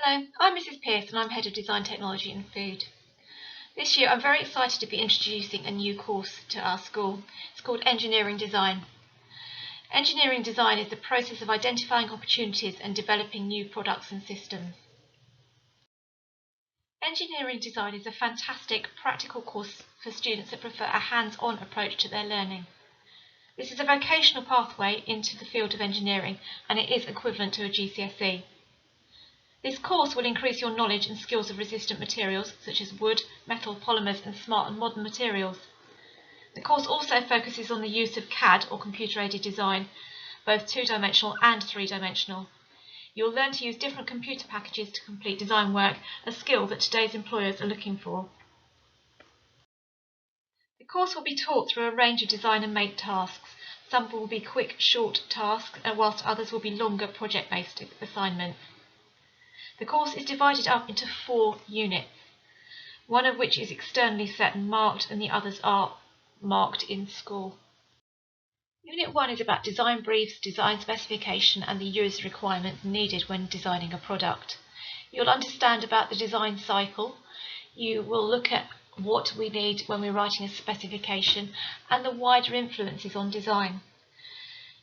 Hello, I'm Mrs. Pearce and I'm Head of Design Technology and Food. This year I'm very excited to be introducing a new course to our school. It's called Engineering Design. Engineering design is the process of identifying opportunities and developing new products and systems. Engineering design is a fantastic practical course for students that prefer a hands-on approach to their learning. This is a vocational pathway into the field of engineering and it is equivalent to a GCSE. This course will increase your knowledge and skills of resistant materials such as wood, metal, polymers and smart and modern materials. The course also focuses on the use of CAD or computer-aided design, both two-dimensional and three-dimensional. You'll learn to use different computer packages to complete design work, a skill that today's employers are looking for. The course will be taught through a range of design and make tasks. Some will be quick, short tasks, whilst others will be longer project-based assignments. The course is divided up into 4 units, one of which is externally set and marked and the others are marked in school. Unit 1 is about design briefs, design specification and the user requirements needed when designing a product. You'll understand about the design cycle, you will look at what we need when we're writing a specification and the wider influences on design.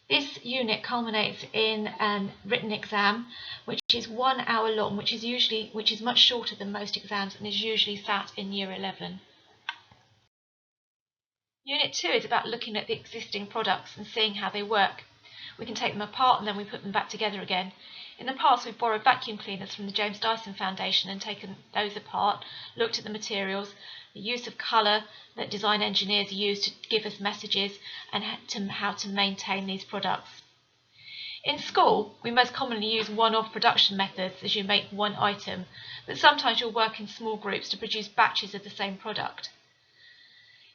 This unit culminates in a written exam, which is 1 hour long, which is much shorter than most exams and is usually sat in Year 11. Unit 2 is about looking at the existing products and seeing how they work. We can take them apart and then we put them back together again. In the past, we've borrowed vacuum cleaners from the James Dyson Foundation and taken those apart, looked at the materials, the use of colour that design engineers use to give us messages, and how to maintain these products. In school, we most commonly use one-off production methods as you make one item, but sometimes you'll work in small groups to produce batches of the same product.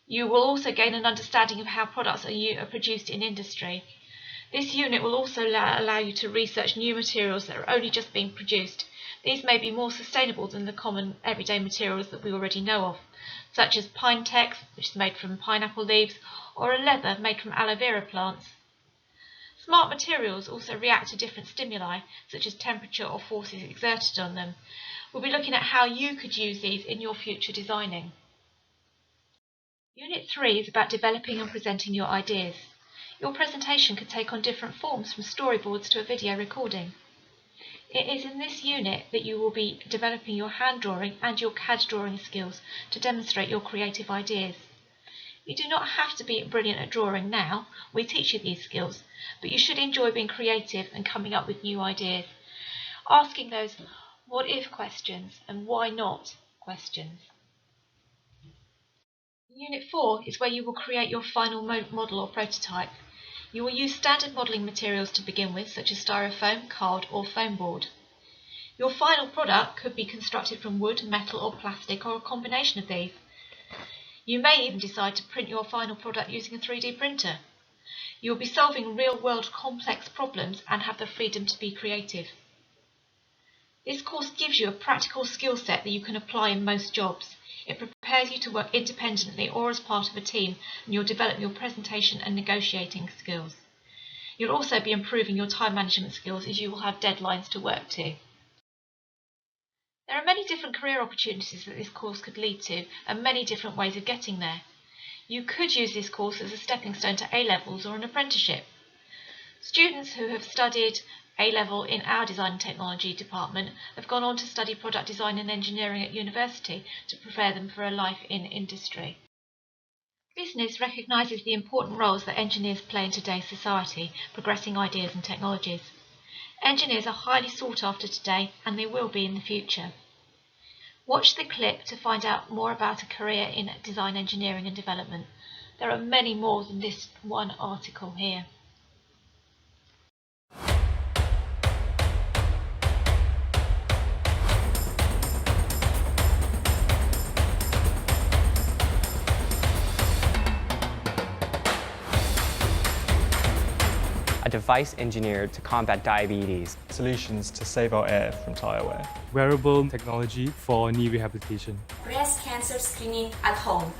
You will also gain an understanding of how products are produced in industry. This unit will also allow you to research new materials that are only just being produced. These may be more sustainable than the common everyday materials that we already know of, such as pine tex, which is made from pineapple leaves, or a leather made from aloe vera plants. Smart materials also react to different stimuli, such as temperature or forces exerted on them. We'll be looking at how you could use these in your future designing. Unit 3 is about developing and presenting your ideas. Your presentation could take on different forms, from storyboards to a video recording. It is in this unit that you will be developing your hand drawing and your CAD drawing skills to demonstrate your creative ideas. You do not have to be brilliant at drawing now, we teach you these skills, but you should enjoy being creative and coming up with new ideas, asking those what if questions and why not questions. Unit 4 is where you will create your final model or prototype. You will use standard modelling materials to begin with, such as styrofoam, card or foam board. Your final product could be constructed from wood, metal or plastic, or a combination of these. You may even decide to print your final product using a 3D printer. You will be solving real-world complex problems and have the freedom to be creative. This course gives you a practical skill set that you can apply in most jobs. It prepares you to work independently or as part of a team, and you'll develop your presentation and negotiating skills. You'll also be improving your time management skills as you will have deadlines to work to. There are many different career opportunities that this course could lead to, and many different ways of getting there. You could use this course as a stepping stone to A-levels or an apprenticeship. Students who have studied A-level in our Design and Technology department have gone on to study product design and engineering at university to prepare them for a life in industry. Business recognises the important roles that engineers play in today's society, progressing ideas and technologies. Engineers are highly sought after today, and they will be in the future. Watch the clip to find out more about a career in design, engineering and development. There are many more than this one article here. A device engineered to combat diabetes. Solutions to save our air from tire wear. Wearable technology for knee rehabilitation. Breast cancer screening at home.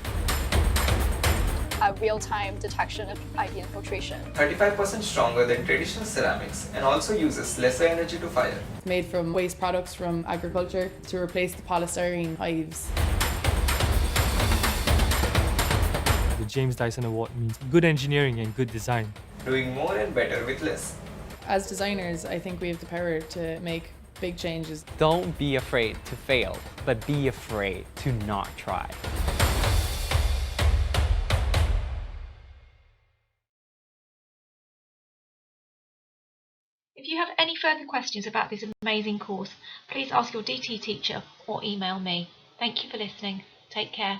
a real-time detection of IV infiltration. 35% stronger than traditional ceramics and also uses lesser energy to fire. Made from waste products from agriculture to replace the polystyrene hives. The James Dyson Award means good engineering and good design. Doing more and better with less. As designers, I think we have the power to make big changes. Don't be afraid to fail, but be afraid to not try. If you have any further questions about this amazing course, please ask your DT teacher or email me. Thank you for listening. Take care.